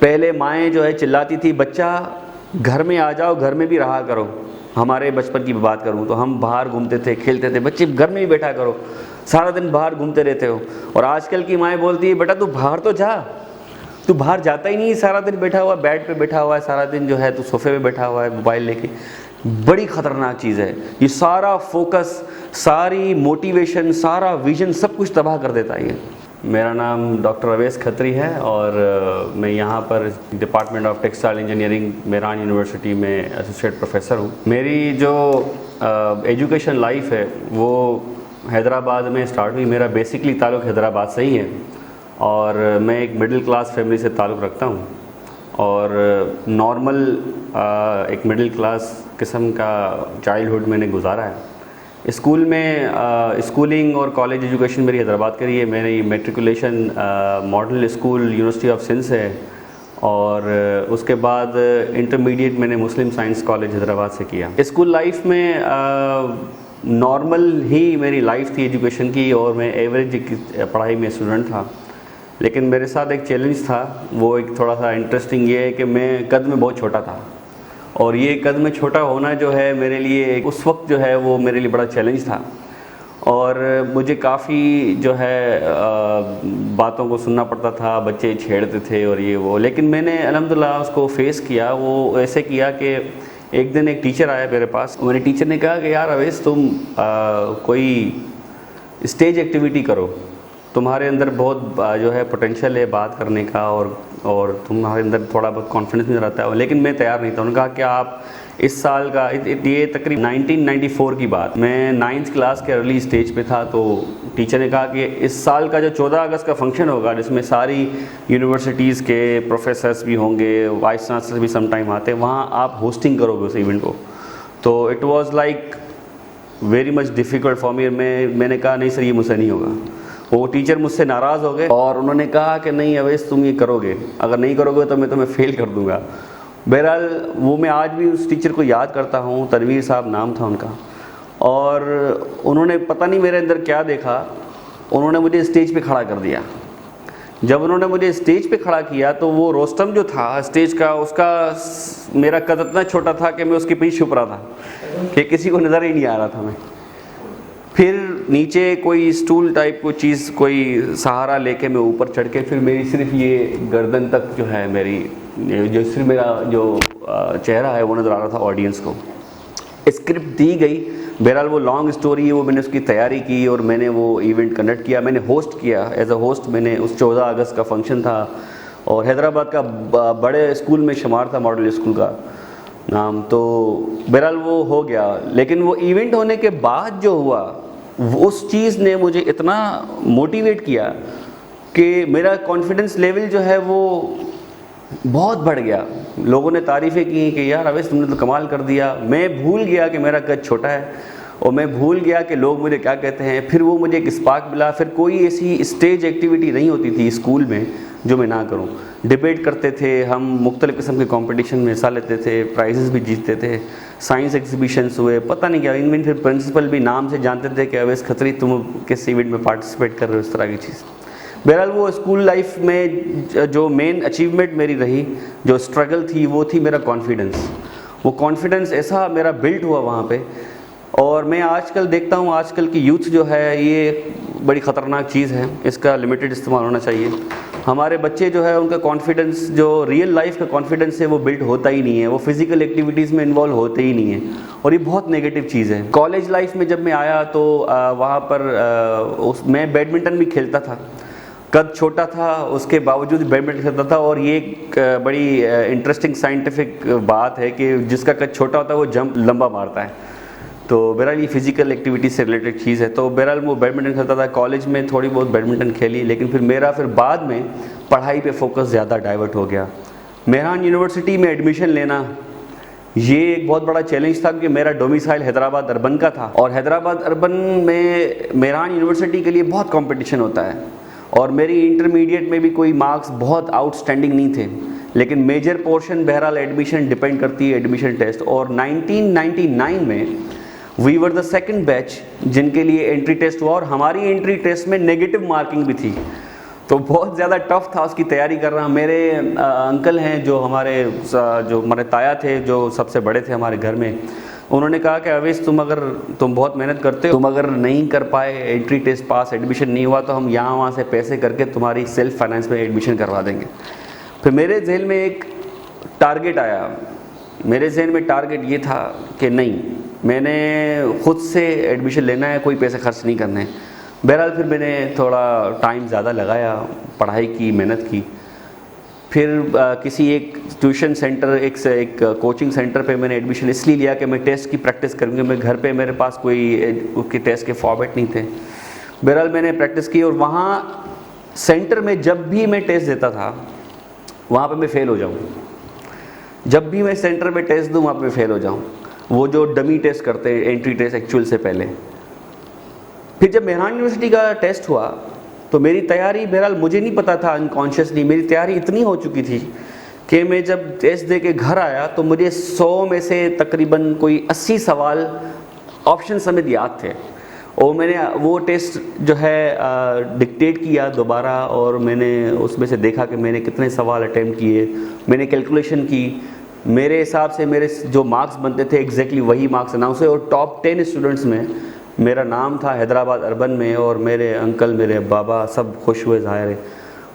پہلے مائیں جو ہے چلاتی تھی بچہ گھر میں آ جاؤ، گھر میں بھی رہا کرو. ہمارے بچپن کی بات کروں تو ہم باہر گھومتے تھے، کھیلتے تھے، بچے گھر میں ہی بیٹھا کرو، سارا دن باہر گھومتے رہتے ہو. اور آج کل کی مائیں بولتی ہے بیٹا تو باہر تو جا، تو باہر جاتا ہی نہیں، سارا دن بیٹھا ہوا ہے، بیڈ پہ بیٹھا ہوا ہے، سارا دن جو ہے تو صوفے پہ بیٹھا ہوا ہے موبائل لے کے. بڑی خطرناک چیز ہے یہ. سارا فوکس، ساری موٹیویشن، سارا ویژن سب کچھ تباہ کر دیتا ہے یہ. میرا نام ڈاکٹر اویس کھتری ہے اور میں یہاں پر department of textile engineering Mehran university میں اسوسیٹ پروفیسر ہوں. میری جو ایجوکیشن لائف ہے وہ حیدرآباد میں اسٹارٹ ہوئی. میرا بیسکلی تعلق حیدرآباد سے ہی ہے اور میں ایک مڈل کلاس فیملی سے تعلق رکھتا ہوں اور نارمل ایک مڈل کلاس قسم کا چائلڈہڈ میں نے گزارا ہے. اسکول میں اسکولنگ اور کالج ایجوکیشن میری حیدرآباد کی رہی ہے. میری matriculation model school university of Sindh سے ہے اور اس کے بعد انٹرمیڈیٹ میں نے مسلم سائنس کالج حیدرآباد سے کیا. اسکول لائف میں نارمل ہی میری لائف تھی ایجوکیشن کی اور میں ایوریج پڑھائی میں اسٹوڈنٹ تھا. لیکن میرے ساتھ ایک چیلنج تھا، وہ ایک تھوڑا سا انٹرسٹنگ یہ ہے کہ میں قد میں بہت چھوٹا تھا اور یہ قد میں چھوٹا ہونا جو ہے میرے لیے اس وقت جو ہے وہ میرے لیے بڑا چیلنج تھا اور مجھے کافی جو ہے باتوں کو سننا پڑتا تھا، بچے چھیڑتے تھے اور یہ وہ. لیکن میں نے الحمدللہ اس کو فیس کیا. وہ ایسے کیا کہ ایک دن ایک ٹیچر آیا میرے پاس. میرے ٹیچر نے کہا کہ یار اویس تم کوئی اسٹیج ایکٹیویٹی کرو، تمہارے اندر بہت جو ہے پوٹینشیل ہے بات کرنے کا اور تمہارے اندر تھوڑا بہت کانفیڈنس نہیں رہتا ہے. لیکن میں تیار نہیں تھا. انہوں نے کہا کہ آپ اس سال کا، یہ تقریباً 1994 کی بات، میں 9th کلاس کے ارلی اسٹیج پہ تھا. تو ٹیچر نے کہا کہ اس سال کا جو 14 اگست کا فنکشن ہوگا جس میں ساری یونیورسٹیز کے پروفیسرس بھی ہوں گے، وائس چانسلر بھی سم ٹائم آتے ہیں، وہاں آپ ہوسٹنگ کرو گے اس ایونٹ کو. تو it was like very much difficult for me. میں نے کہا نہیں سر یہ مجھ سے نہیں ہوگا. وہ ٹیچر مجھ سے ناراض ہو گئے اور انہوں نے کہا کہ نہیں اویس تم یہ کرو گے، اگر نہیں کرو گے تو میں تمہیں فیل کر دوں گا. بہرحال وہ میں آج بھی اس ٹیچر کو یاد کرتا ہوں. تنویر صاحب نام تھا ان کا. اور انہوں نے پتہ نہیں میرے اندر کیا دیکھا، انہوں نے مجھے اسٹیج پہ کھڑا کر دیا. جب انہوں نے مجھے اسٹیج پہ کھڑا کیا تو وہ روسٹم جو تھا اسٹیج کا، اس کا میرا قد اتنا چھوٹا تھا کہ میں اس کے پیچھے چھپ رہا تھا کہ کسی کو نظر ہی نہیں آ رہا تھا. میں پھر نیچے کوئی اسٹول ٹائپ کوئی چیز، کوئی سہارا لے کے میں اوپر چڑھ کے پھر میری صرف یہ گردن تک جو ہے میری جو صرف میرا جو چہرہ ہے وہ نظر آ رہا تھا آڈینس کو. اسکرپٹ دی گئی. بہرحال وہ لانگ اسٹوری ہے، وہ میں نے اس کی تیاری کی اور میں نے وہ ایونٹ کنڈکٹ کیا. میں نے ہوسٹ کیا ایز اے ہوسٹ. میں نے اس 14 اگست کا فنکشن تھا اور حیدرآباد کا بڑے اسکول میں شمار تھا، ماڈل اسکول کا نام. تو بہرحال وہ ہو گیا. لیکن وہ ایونٹ ہونے کے بعد جو ہوا اس چیز نے مجھے اتنا موٹیویٹ کیا کہ میرا کانفیڈنس لیول جو ہے وہ بہت بڑھ گیا. لوگوں نے تعریفیں کی کہ یار اویس تم نے تو کمال کر دیا. میں بھول گیا کہ میرا قد چھوٹا ہے اور میں بھول گیا کہ لوگ مجھے کیا کہتے ہیں. پھر وہ مجھے ایک اسپارک ملا. پھر کوئی ایسی اسٹیج ایکٹیویٹی نہیں ہوتی تھی اسکول میں جو میں نہ کروں. ڈبیٹ کرتے تھے ہم، مختلف قسم کے کمپٹیشن میں حصہ لیتے تھے، پرائزز بھی جیتتے تھے. سائنس ایگزیبیشنس ہوئے، پتہ نہیں کیا. ان پھر پرنسپل بھی نام سے جانتے تھے کہ اویس کھتری تم کس ایونٹ میں پارٹیسپیٹ کر رہے ہو، اس طرح کی چیز. بہرحال وہ اسکول لائف میں جو مین اچیومنٹ میری رہی، جو اسٹرگل تھی، وہ تھی میرا کانفیڈنس. وہ کانفیڈنس ایسا میرا بلڈ ہوا وہاں پہ. اور میں آج کل دیکھتا ہوں آج کل کی یوتھ جو ہے یہ بڑی خطرناک چیز ہے، اس کا لمیٹڈ استعمال ہونا چاہیے. ہمارے بچے جو ہے ان کا کانفیڈنس، جو ریئل لائف کا کانفیڈنس ہے وہ بلڈ ہوتا ہی نہیں ہے. وہ فزیکل ایکٹیویٹیز میں انوالو ہوتے ہی نہیں ہیں اور یہ بہت نیگیٹو چیز ہے. کالج لائف میں جب میں آیا تو وہاں پر میں بیڈمنٹن بھی کھیلتا تھا. قد چھوٹا تھا اس کے باوجود بیڈمنٹن کھیلتا تھا. اور یہ ایک بڑی انٹرسٹنگ سائنٹیفک بات ہے کہ جس کا قد چھوٹا ہوتا ہے وہ جمپ لمبا مارتا ہے. تو بہرحال یہ فزیکل ایکٹیویٹی سے ریلیٹڈ چیز ہے. تو بہرحال وہ بیڈمنٹن کھیلتا تھا. کالج میں تھوڑی بہت بیڈمنٹن کھیلی لیکن پھر میرا بعد میں پڑھائی پہ فوکس زیادہ ڈائیورٹ ہو گیا. میران یونیورسٹی میں ایڈمیشن لینا یہ ایک بہت بڑا چیلنج تھا کیونکہ میرا ڈومیسائل حیدرآباد اربن کا تھا اور حیدرآباد اربن میں میران یونیورسٹی کے لیے بہت کمپٹیشن ہوتا ہے. اور میری انٹرمیڈیٹ میں بھی کوئی مارکس بہت آؤٹ اسٹینڈنگ نہیں تھے لیکن میجر پورشن بہرحال ایڈمیشن ڈپینڈ کرتی ہے ایڈمیشن ٹیسٹ. اور 1999 میں وی ور دا سیکنڈ بیچ جن کے لیے انٹری ٹیسٹ ہوا اور ہماری انٹری ٹیسٹ میں نیگیٹو مارکنگ بھی تھی. تو بہت زیادہ ٹف تھا اس کی تیاری کرنا. میرے انکل ہیں جو ہمارے تایا تھے, جو سب سے بڑے تھے ہمارے گھر میں, انہوں نے کہا کہ اویس تم بہت محنت کرتے ہو, تم اگر نہیں کر پائے انٹری ٹیسٹ پاس, ایڈمیشن نہیں ہوا, تو ہم یہاں وہاں سے پیسے کر کے تمہاری سیلف فائنانس میں ایڈمیشن کروا دیں گے. پھر میرے ذہن میں ایک ٹارگٹ آیا. میرے ذہن میں ٹارگٹ یہ تھا کہ نہیں, میں نے خود سے ایڈمیشن لینا ہے, کوئی پیسے خرچ نہیں کرنے. بہرحال پھر میں نے تھوڑا ٹائم زیادہ لگایا, پڑھائی کی, محنت کی. پھر کسی ایک ٹیوشن سینٹر, ایک کوچنگ سینٹر پہ میں نے ایڈمیشن اس لیے لیا کہ میں ٹیسٹ کی پریکٹس کروں گا. میں گھر پہ میرے پاس کوئی ٹیسٹ کے فارمیٹ نہیں تھے. بہرحال میں نے پریکٹس کی, اور وہاں سینٹر میں جب بھی میں ٹیسٹ دیتا تھا وہاں پہ میں فیل ہو جاؤں. جب بھی میں سینٹر میں ٹیسٹ دوں وہاں پہ میں فیل ہو جاؤں, وہ جو ڈمی ٹیسٹ کرتے ہیں, انٹری ٹیسٹ ایکچوئل سے پہلے. پھر جب مہران یونیورسٹی کا ٹیسٹ ہوا تو میری تیاری, بہرحال مجھے نہیں پتا تھا, انکانشیسلی میری تیاری اتنی ہو چکی تھی کہ میں جب ٹیسٹ دے کے گھر آیا تو مجھے 100 میں سے تقریباً کوئی 80 سوال آپشن سمیت یاد تھے. اور میں نے وہ ٹیسٹ جو ہے ڈکٹیٹ کیا دوبارہ, اور میں نے اس میں سے دیکھا کہ میں نے کتنے سوال اٹیمپٹ کیے. میں نے کیلکولیشن کی, میرے حساب سے میرے جو مارکس بنتے تھے ایگزیکٹلی وہی مارکس اناؤنس ہوئے. اور ٹاپ 10 اسٹوڈنٹس میں میرا نام تھا حیدرآباد اربن میں, اور میرے انکل, میرے بابا سب خوش ہوئے ظاہر ہے,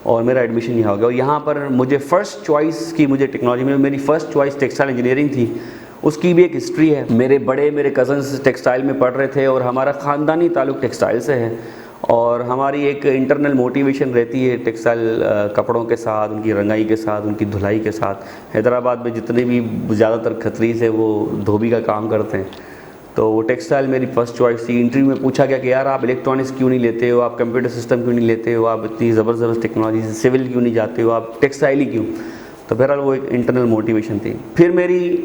اور میرا ایڈمیشن یہاں ہو گیا. اور یہاں پر مجھے فرسٹ چوائس کی, مجھے ٹیکنالوجی میں میری فرسٹ چوائس ٹیکسٹائل انجینئرنگ تھی. اس کی بھی ایک ہسٹری ہے. میرے کزنس ٹیکسٹائل میں پڑھ رہے تھے, اور ہمارا خاندانی تعلق ٹیکسٹائل سے ہے, اور ہماری ایک انٹرنل موٹیویشن رہتی ہے ٹیکسٹائل کپڑوں کے ساتھ, ان کی رنگائی کے ساتھ, ان کی دھلائی کے ساتھ. حیدرآباد میں جتنے بھی زیادہ تر کھتریز ہیں وہ دھوبی کا کام کرتے ہیں, تو وہ ٹیکسٹائل میری فرسٹ چوائس تھی. انٹرویو میں پوچھا گیا کہ یار آپ الیکٹرانکس کیوں نہیں لیتے ہو, آپ کمپیوٹر سسٹم کیوں نہیں لیتے ہو, آپ اتنی زبردست ٹیکنالوجی سے سول کیوں نہیں جاتے ہو, آپ ٹیکسٹائل ہی کیوں. تو بہرحال وہ ایک انٹرنل موٹیویشن تھی. پھر میری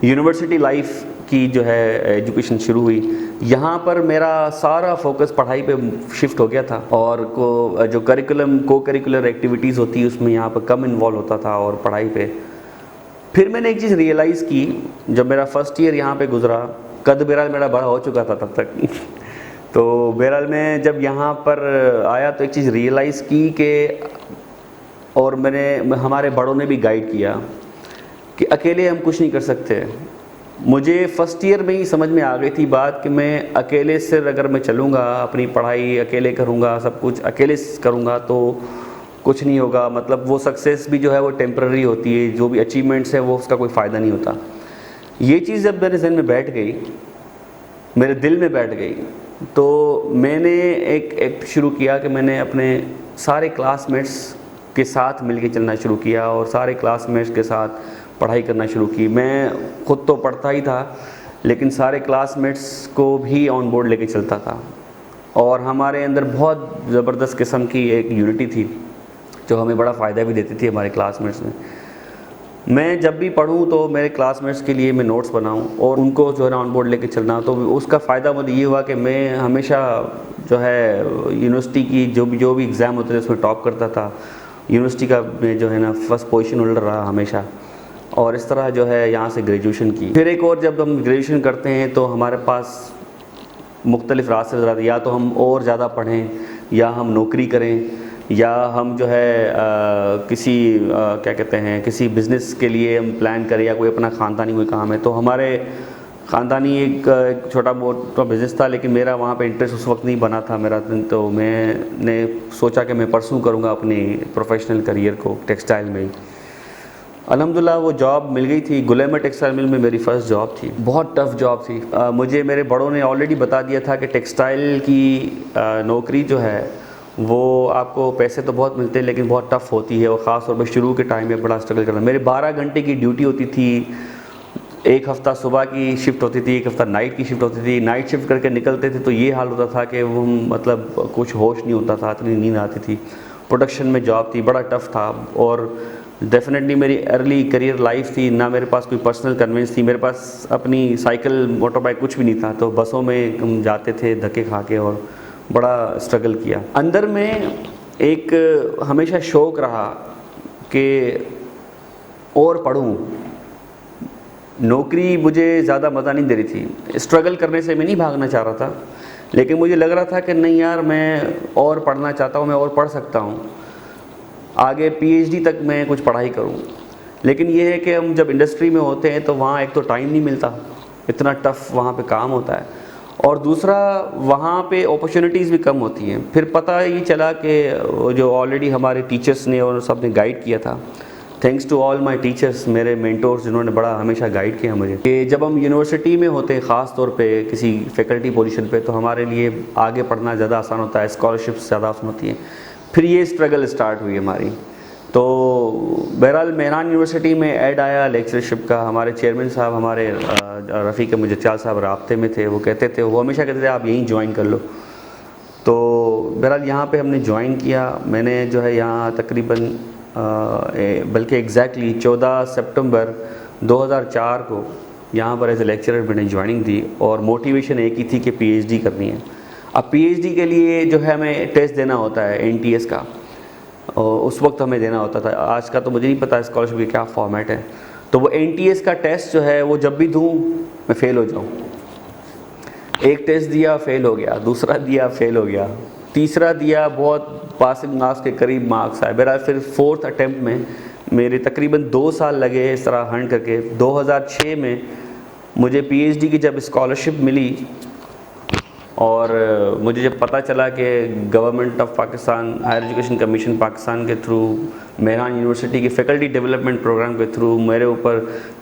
یونیورسٹی لائف کی جو ہے ایجوکیشن شروع ہوئی. یہاں پر میرا سارا فوکس پڑھائی پہ شفٹ ہو گیا تھا, اور جو کو کریکولر ایکٹیویٹیز ہوتی ہے اس میں یہاں پہ کم انوالو ہوتا تھا, اور پڑھائی پہ. پھر میں نے ایک چیز ریئلائز کی جب میرا فرسٹ ایئر یہاں پہ گزرا, قد بہرحال میرا بڑا ہو چکا تھا تب تک. تو بہرحال میں جب یہاں پر آیا تو ایک چیز ریئلائز کی کہ, اور ہمارے بڑوں نے بھی گائیڈ کیا کہ اکیلے ہم کچھ نہیں کر سکتے. مجھے فرسٹ ایئر میں ہی سمجھ میں آ گئی تھی بات کہ میں اکیلے سے اگر میں چلوں گا, اپنی پڑھائی اکیلے کروں گا, سب کچھ اکیلے کروں گا تو کچھ نہیں ہوگا. مطلب وہ سکسیس بھی جو ہے وہ ٹیمپرری ہوتی ہے, جو بھی اچیومنٹس ہے وہ اس کا کوئی فائدہ نہیں ہوتا. یہ چیز جب میرے ذہن میں بیٹھ گئی, میرے دل میں بیٹھ گئی, تو میں نے ایک ایکٹ شروع کیا کہ میں نے اپنے سارے کلاس میٹس کے ساتھ مل کے چلنا شروع کیا, اور سارے کلاس میٹس کے ساتھ پڑھائی کرنا شروع کی. میں خود تو پڑھتا ہی تھا, لیکن سارے کلاس میٹس کو بھی آن بورڈ لے کے چلتا تھا, اور ہمارے اندر بہت زبردست قسم کی ایک یونٹی تھی جو ہمیں بڑا فائدہ بھی دیتی تھی ہمارے کلاس میٹس میں. میں جب بھی پڑھوں تو میرے کلاس میٹس کے لیے میں نوٹس بناؤں, اور ان کو جو ہے نا آن بورڈ لے کے چلنا. تو اس کا فائدہ مجھے یہ ہوا کہ میں ہمیشہ جو ہے یونیورسٹی کی جو بھی ایگزام ہوتے تھے اس میں ٹاپ کرتا تھا. یونیورسٹی کا میں جو ہے نا فرسٹ پوزیشن ہولڈر رہا ہمیشہ, اور اس طرح جو ہے یہاں سے گریجویشن کی. پھر ایک اور, جب ہم گریجویشن کرتے ہیں تو ہمارے پاس مختلف راستے نظر آتے ہیں, یا تو ہم اور زیادہ پڑھیں, یا ہم نوکری کریں, یا ہم جو ہے کسی کیا کہتے ہیں کسی بزنس کے لیے ہم پلان کریں, یا کوئی اپنا خاندانی کوئی کام ہے. تو ہمارے خاندانی ایک چھوٹا موٹا بزنس تھا, لیکن میرا وہاں پہ انٹرسٹ اس وقت نہیں بنا تھا میرا. تو میں نے سوچا کہ میں پرسوں کروں گا اپنی پروفیشنل کریئر کو ٹیکسٹائل میں ہی. الحمدللہ وہ جاب مل گئی تھی. گلیمر ٹیکسٹائل مل میں میری فرسٹ جاب تھی. بہت ٹف جاب تھی. مجھے میرے بڑوں نے آلریڈی بتا دیا تھا کہ ٹیکسٹائل کی نوکری جو ہے وہ آپ کو پیسے تو بہت ملتے ہیں لیکن بہت ٹف ہوتی ہے, اور خاص طور پہ شروع کے ٹائم میں بڑا اسٹرگل کرنا. میرے 12 گھنٹے کی ڈیوٹی ہوتی تھی. ایک ہفتہ صبح کی شفٹ ہوتی تھی, ایک ہفتہ نائٹ کی شفٹ ہوتی تھی. نائٹ شفٹ کر کے نکلتے تھے تو یہ حال ہوتا تھا کہ وہ مطلب کچھ ہوش نہیں ہوتا تھا, اتنی نیند آتی تھی. پروڈکشن میں جاب تھی, بڑا ٹف تھا. اور ڈیفینیٹلی میری ارلی کریئر لائف تھی, نہ میرے پاس کوئی پرسنل کنوینس تھی, میرے پاس اپنی سائیکل موٹر بائک کچھ بھی نہیں تھا. تو بسوں میں ہم جاتے تھے دھکے کھا کے, اور بڑا اسٹرگل کیا. اندر میں ایک ہمیشہ شوق رہا کہ اور پڑھوں. نوکری مجھے زیادہ مزہ نہیں دے رہی تھی. اسٹرگل کرنے سے میں نہیں بھاگنا چاہ رہا تھا, لیکن مجھے لگ رہا تھا کہ نہیں یار میں اور پڑھنا چاہتا ہوں, میں اور پڑھ سکتا ہوں. آگے پی ایچ ڈی تک میں کچھ پڑھائی کروں. لیکن یہ ہے کہ ہم جب انڈسٹری میں ہوتے ہیں تو وہاں ایک تو ٹائم نہیں ملتا, اتنا ٹف وہاں پہ کام ہوتا ہے, اور دوسرا وہاں پہ اپرچونیٹیز بھی کم ہوتی ہیں. پھر پتہ یہ چلا کہ جو آلریڈی ہمارے ٹیچرس نے اور سب نے گائیڈ کیا تھا, thanks to all my teachers, میرے مینٹورز جنہوں نے بڑا ہمیشہ گائیڈ کیا مجھے, کہ جب ہم یونیورسٹی میں ہوتے ہیں خاص طور پہ کسی فیکلٹی پوزیشن پہ, تو ہمارے لیے آگے پڑھنا زیادہ آسان ہوتا ہے, اسکالرشپس زیادہ آسان ہوتی ہیں. پھر یہ اسٹرگل اسٹارٹ ہوئی ہماری. تو بہرحال مہران یونیورسٹی میں ایڈ آیا لیکچرشپ کا. ہمارے چیئرمین صاحب, ہمارے رفیق مجدچال صاحب رابطے میں تھے, وہ کہتے تھے, وہ ہمیشہ کہتے تھے آپ یہیں جوائن کر لو. تو بہرحال یہاں پہ ہم نے جوائن کیا. میں نے جو ہے یہاں تقریباً بلکہ ایگزیکٹلی 14 سپٹمبر 2004 کو یہاں پر ایز اے لیکچرر میں نے جوائننگ دی, اور موٹیویشن ایک ہی تھی کہ پی ایچ ڈی کرنی ہے. اب پی ایچ ڈی کے لیے جو ہے ہمیں ٹیسٹ دینا ہوتا ہے NTS کا, اس وقت ہمیں دینا ہوتا تھا. آج کا تو مجھے نہیں پتا اسکالرشپ کی کیا فارمیٹ ہے. تو وہ NTS کا ٹیسٹ جو ہے وہ جب بھی دوں میں فیل ہو جاؤں. ایک ٹیسٹ دیا فیل ہو گیا, دوسرا دیا فیل ہو گیا, تیسرا دیا بہت پاسنگ مارکس کے قریب مارکس آئے. بہرحال پھر 4تھ اٹیمپٹ میں میرے تقریباً 2 سال لگے اس طرح ہنٹ کر کے. 2006 میں مجھے پی ایچ ڈی کی جب اسکالرشپ ملی, اور مجھے جب پتہ چلا کہ government of Pakistan higher education commission Pakistan کے تھرو مہران یونیورسٹی کی فیکلٹی ڈیولپمنٹ پروگرام کے تھرو میرے اوپر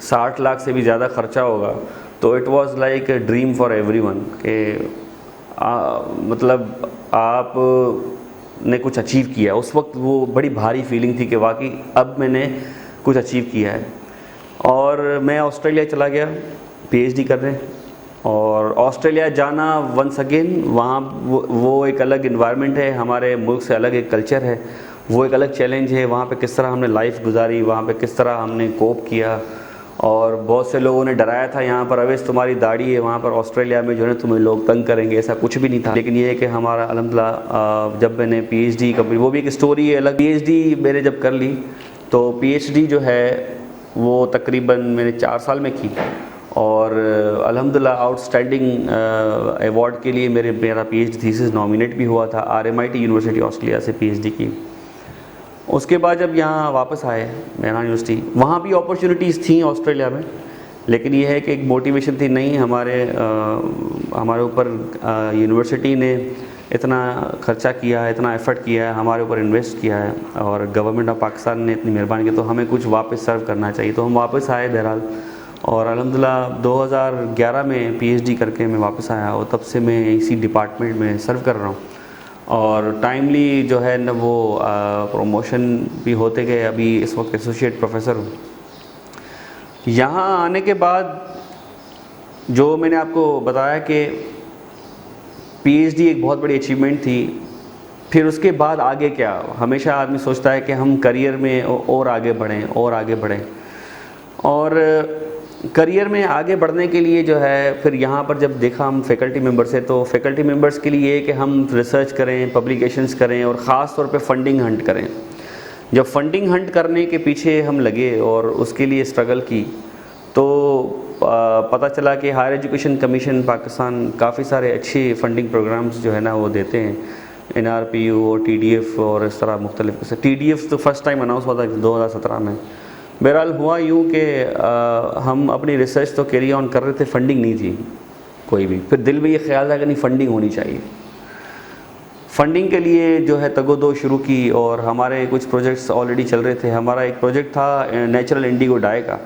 60 لاکھ سے بھی زیادہ خرچہ ہوگا, تو it was like a dream for every one, کہ مطلب آپ نے کچھ اچیو کیا. اس وقت وہ بڑی بھاری فیلنگ تھی کہ واقعی اب میں نے کچھ اچیو کیا ہے. اور میں آسٹریلیا چلا گیا پی ایچ ڈی کرنے. اور آسٹریلیا جانا ونس اگین, وہاں وہ ایک الگ انوائرمنٹ ہے, ہمارے ملک سے الگ ایک کلچر ہے, وہ ایک الگ چیلنج ہے. وہاں پہ کس طرح ہم نے لائف گزاری, وہاں پہ کس طرح ہم نے کوپ کیا. اور بہت سے لوگوں نے ڈرایا تھا یہاں پر, اویس تمہاری داڑھی ہے, وہاں پر آسٹریلیا میں جو ہے تمہیں لوگ تنگ کریں گے. ایسا کچھ بھی نہیں تھا. لیکن یہ ہے کہ ہمارا الحمدللہ جب میں نے پی ایچ ڈی وہ بھی ایک اسٹوری ہے الگ. پی ایچ ڈی میں نے جب کر لی تو پی ایچ ڈی جو ہے وہ تقریباً میں نے 4 سال میں کی, اور الحمدللہ آؤٹ اسٹینڈنگ ایوارڈ کے لیے میرا P H D thesis nominate بھی ہوا تھا RMIT یونیورسٹی آسٹریلیا سے پی ایچ ڈی کی. اس کے بعد جب یہاں واپس آئے مہران یونیورسٹی, وہاں بھی اپرچونیٹیز تھیں آسٹریلیا میں, لیکن یہ ہے کہ ایک موٹیویشن تھی نہیں, ہمارے اوپر یونیورسٹی نے اتنا خرچہ کیا ہے, اتنا ایفرٹ کیا ہے, ہمارے اوپر انویسٹ کیا ہے, اور گورنمنٹ آف پاکستان نے اتنی مہربانی کی, تو ہمیں کچھ واپس سرو کرنا چاہیے. تو ہم واپس آئے بہرحال, اور الحمدللہ 2011 میں پی ایچ ڈی کر کے میں واپس آیا, اور تب سے میں اسی ڈپارٹمنٹ میں سرو کر رہا ہوں. اور ٹائملی جو ہے نا وہ پروموشن بھی ہوتے گئے. ابھی اس وقت ایسوسیٹ پروفیسر ہوں. یہاں آنے کے بعد جو میں نے آپ کو بتایا کہ پی ایچ ڈی ایک بہت بڑی اچیومنٹ تھی. پھر اس کے بعد آگے کیا, ہمیشہ آدمی سوچتا ہے کہ ہم کریئر میں اور آگے بڑھیں اور آگے بڑھیں. اور کریئر میں آگے بڑھنے کے لیے جو ہے پھر یہاں پر جب دیکھا ہم فیکلٹی ممبرس ہیں, تو فیکلٹی ممبرس کے لیے یہ کہ ہم ریسرچ کریں, پبلیکیشنز کریں, اور خاص طور پہ فنڈنگ ہنٹ کریں. جب فنڈنگ ہنٹ کرنے کے پیچھے ہم لگے اور اس کے لیے اسٹرگل کی, تو پتہ چلا کہ ہائر ایجوکیشن کمیشن پاکستان کافی سارے اچھے فنڈنگ پروگرامز جو ہے نا وہ دیتے ہیں, NRPU اور TDF اور اس طرح مختلف. TDF تو فرسٹ ٹائم اناؤنس ہوا تھا 2017 میں. بہرحال ہوا یوں کہ ہم اپنی ریسرچ تو کیری آن کر رہے تھے, فنڈنگ نہیں تھی کوئی بھی. پھر دل میں یہ خیال تھا کہ نہیں فنڈنگ ہونی چاہیے. فنڈنگ کے لیے جو ہے تگ و دو شروع کی, اور ہمارے کچھ پروجیکٹس آلریڈی چل رہے تھے. ہمارا ایک پروجیکٹ تھا نیچرل انڈیگو ڈائی کا,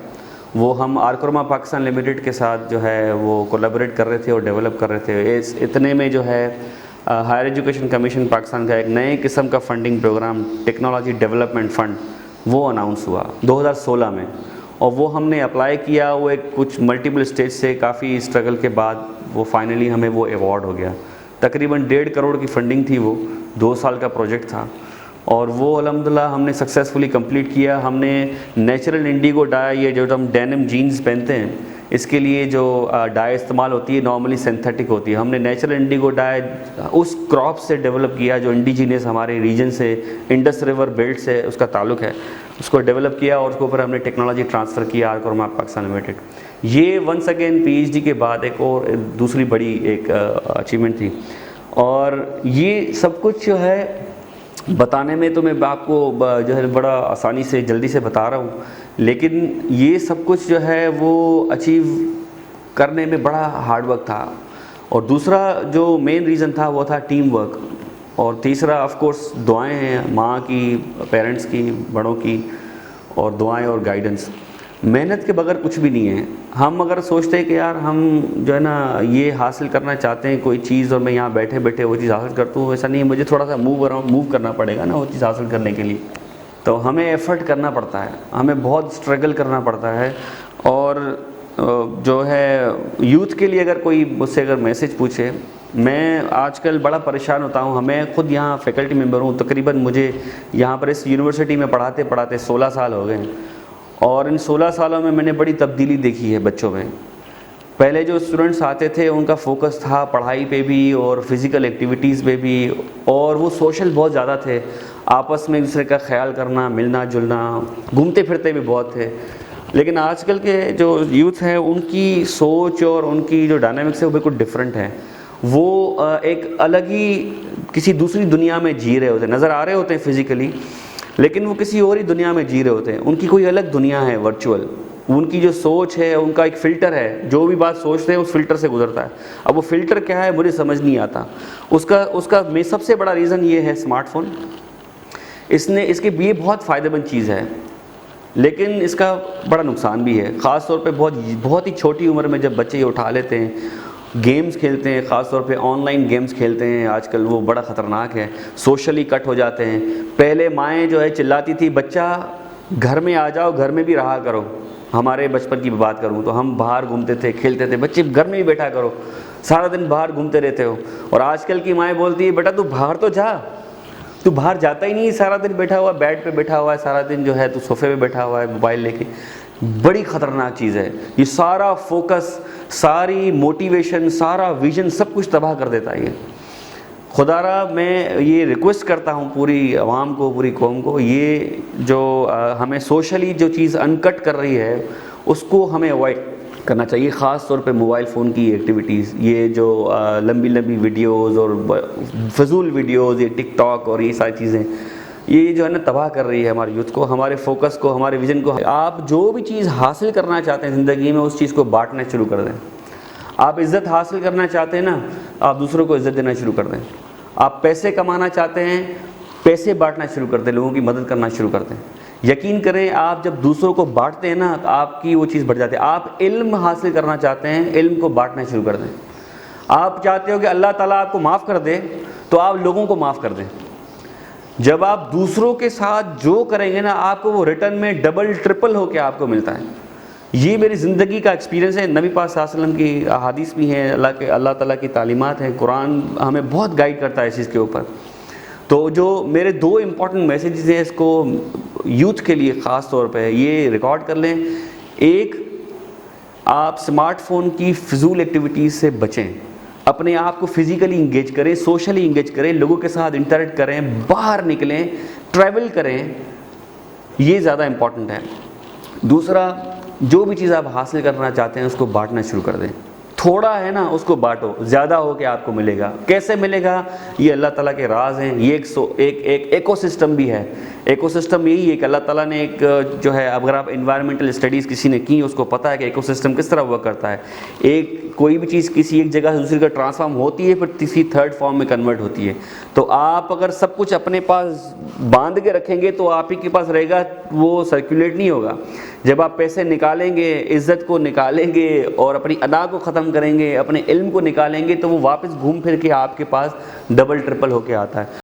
وہ ہم آرکورما پاکستان لمیٹڈ کے ساتھ جو ہے وہ کولیبریٹ کر رہے تھے اور ڈیولپ کر رہے تھے. اتنے میں جو ہے ہائر ایجوکیشن کمیشن پاکستان کا ایک نئے قسم کا funding program technology development fund وہ اناؤنس ہوا 2016 میں, اور وہ ہم نے اپلائی کیا. وہ ایک کچھ ملٹیپل اسٹیج سے کافی اسٹرگل کے بعد وہ فائنلی ہمیں وہ ایوارڈ ہو گیا. تقریباً 1.5 کروڑ کی فنڈنگ تھی, وہ 2 سال کا پروجیکٹ تھا, اور وہ الحمدللہ ہم نے سکسیزفلی کمپلیٹ کیا. ہم نے نیچرل انڈیگو ڈائی, یہ جو ہم ڈینم جینز پہنتے ہیں, اس کے لیے جو ڈائی استعمال ہوتی ہے نارملی سنتھیٹک ہوتی ہے. ہم نے نیچرل انڈیگو ڈائی اس کراپ سے ڈیولپ کیا جو انڈیجینس ہمارے ریجن سے, انڈس ریور بیلٹ سے اس کا تعلق ہے, اس کو ڈیولپ کیا, اور اس کے اوپر ہم نے ٹیکنالوجی ٹرانسفر کیا آرکورما پاکستان لمیٹڈ. یہ once again P H D کے بعد ایک اور دوسری بڑی ایک اچیومنٹ تھی. اور یہ سب کچھ جو ہے بتانے میں تو میں آپ کو جو ہے بڑا آسانی سے جلدی سے بتا رہا ہوں، لیکن یہ سب کچھ جو ہے وہ اچیو کرنے میں بڑا ہارڈ ورک تھا. اور دوسرا جو مین ریزن تھا وہ تھا ٹیم ورک. اور تیسرا آف کورس دعائیں ہیں، ماں کی، پیرنٹس کی، بڑوں کی، اور دعائیں اور گائیڈنس. محنت کے بغیر کچھ بھی نہیں ہے. ہم اگر سوچتے ہیں کہ یار ہم جو ہے نا یہ حاصل کرنا چاہتے ہیں کوئی چیز اور میں یہاں بیٹھے بیٹھے وہ چیز حاصل کرتا ہوں، ایسا نہیں ہے. مجھے تھوڑا سا موو کرنا پڑے گا نا وہ چیز حاصل کرنے کے لیے. تو ہمیں ایفرٹ کرنا پڑتا ہے، ہمیں بہت اسٹرگل کرنا پڑتا ہے. اور جو ہے یوتھ کے لیے اگر کوئی مجھ سے اگر میسج پوچھے، میں آج کل بڑا پریشان ہوتا ہوں. میں خود یہاں فیکلٹی ممبر ہوں، تقریباً مجھے یہاں پر اس یونیورسٹی میں پڑھاتے پڑھاتے 16 سال ہو گئے ہیں. اور ان 16 سالوں میں نے بڑی تبدیلی دیکھی ہے بچوں میں. پہلے جو اسٹوڈنٹس آتے تھے ان کا فوکس تھا پڑھائی پہ بھی اور فزیکل ایکٹیویٹیز پہ بھی، اور وہ سوشل بہت زیادہ تھے، آپس میں ایک دوسرے کا خیال کرنا، ملنا جلنا، گھومتے پھرتے بھی بہت تھے. لیکن آج کل کے جو یوتھ ہیں ان کی سوچ اور ان کی جو ڈائنامکس ہے وہ بالکل ڈفرینٹ ہے. وہ ایک الگ ہی کسی دوسری دنیا میں جی رہے ہوتے ہیں، نظر آ رہے ہوتے ہیں فزیکلی، لیکن وہ کسی اور ہی دنیا میں جی رہے ہوتے ہیں. ان کی کوئی الگ دنیا ہے ورچوئل. ان کی جو سوچ ہے ان کا ایک فلٹر ہے، جو بھی بات سوچتے ہیں اس فلٹر سے گزرتا ہے. اب وہ فلٹر کیا ہے مجھے سمجھ نہیں آتا. اس کا سب سے بڑا ریزن یہ ہے اسمارٹ فون. اس کے یہ بہت فائدہ مند چیز ہے، لیکن اس کا بڑا نقصان بھی ہے. خاص طور پہ بہت ہی چھوٹی عمر میں جب بچے یہ اٹھا لیتے ہیں، گیمز کھیلتے ہیں، خاص طور پہ آن لائن گیمز کھیلتے ہیں آج کل، وہ بڑا خطرناک ہے. سوشلی کٹ ہو جاتے ہیں. پہلے مائیں جو ہے چلاتی تھی بچہ گھر میں آ جاؤ، گھر میں بھی رہا کرو. ہمارے بچپن کی بات کروں تو ہم باہر گھومتے تھے، کھیلتے تھے. بچے گھر میں ہی بیٹھا کرو، سارا دن باہر گھومتے رہتے ہو. اور آج کل کی مائیں بولتی ہے بیٹا تو باہر تو جا، تو باہر جاتا ہی نہیں، سارا دن بیٹھا ہوا ہے، بیڈ پہ بیٹھا ہوا ہے، سارا دن جو ہے تو صوفے پہ بیٹھا ہوا ہے موبائل لے کے. بڑی خطرناک چیز ہے یہ. سارا فوکس، ساری موٹیویشن، سارا ویژن سب کچھ تباہ کر دیتا ہے یہ. خدا را میں یہ ریکویسٹ کرتا ہوں پوری عوام کو، پوری قوم کو، یہ جو ہمیں سوشلی جو چیز انکٹ کر رہی ہے اس کو ہمیں اوائڈ کرنا چاہیے. خاص طور پہ موبائل فون کی ایکٹیویٹیز، یہ جو لمبی لمبی ویڈیوز اور فضول ویڈیوز، یہ ٹک ٹاک اور یہ ساری چیزیں، یہ جو ہے نا تباہ کر رہی ہے ہمارے یوتھ کو، ہمارے فوکس کو، ہمارے ویژن کو. آپ جو بھی چیز حاصل کرنا چاہتے ہیں زندگی میں اس چیز کو بانٹنا شروع کر دیں. آپ عزت حاصل کرنا چاہتے ہیں نا، آپ دوسروں کو عزت دینا شروع کر دیں. آپ پیسے کمانا چاہتے ہیں، پیسے بانٹنا شروع کر دیں، لوگوں کی مدد کرنا شروع کر دیں. یقین کریں آپ جب دوسروں کو بانٹتے ہیں نا تو آپ کی وہ چیز بڑھ جاتی ہے. آپ علم حاصل کرنا چاہتے ہیں، علم کو بانٹنا شروع کر دیں. آپ چاہتے ہو کہ اللہ تعالیٰ آپ کو معاف کر دے تو آپ لوگوں کو معاف کر دیں. جب آپ دوسروں کے ساتھ جو کریں گے نا آپ کو وہ ریٹرن میں ڈبل ٹرپل ہو کے آپ کو ملتا ہے. یہ میری زندگی کا ایکسپیرینس ہے. نبی پاک صلی اللہ علیہ وسلم کی احادیث بھی ہیں، اللہ تعالیٰ کی تعلیمات ہیں، قرآن ہمیں بہت گائیڈ کرتا ہے اس چیز کے اوپر. تو جو میرے 2 امپورٹنٹ میسیجز ہیں اس کو یوتھ کے لیے خاص طور پہ یہ ریکارڈ کر لیں. ایک، آپ اسمارٹ فون کی فضول ایکٹیویٹیز سے بچیں، اپنے آپ کو فزیکلی انگیج کریں، سوشلی انگیج کریں، لوگوں کے ساتھ انٹریکٹ کریں، باہر نکلیں، ٹریول کریں. یہ زیادہ امپورٹنٹ ہے. دوسرا، جو بھی چیز آپ حاصل کرنا چاہتے ہیں اس کو بانٹنا شروع کر دیں. تھوڑا ہے نا اس کو بانٹو، زیادہ ہو کے آپ کو ملے گا. کیسے ملے گا؟ یہ اللہ تعالیٰ کے راز ہیں. یہ ایک ایکو سسٹم بھی ہے. ایکو سسٹم یہی ہے کہ اللہ تعالیٰ نے ایک جو ہے، اگر آپ انوائرمنٹل اسٹڈیز کسی نے کی اس کو پتہ ہے کہ ایکو سسٹم کس طرح ورک کرتا ہے. کوئی بھی چیز کسی ایک جگہ سے دوسری جگہ ٹرانسفارم ہوتی ہے، پھر تیسری تھرڈ فارم میں کنورٹ ہوتی ہے. تو آپ اگر سب کچھ اپنے پاس باندھ کے رکھیں گے تو آپ ہی کے پاس رہے گا، وہ سرکولیٹ نہیں ہوگا. جب آپ پیسے نکالیں گے، عزت کو نکالیں گے اور اپنی ادا کو ختم کریں گے، اپنے علم کو نکالیں گے، تو وہ واپس گھوم پھر کے آپ کے پاس ڈبل ٹرپل ہو کے آتا ہے.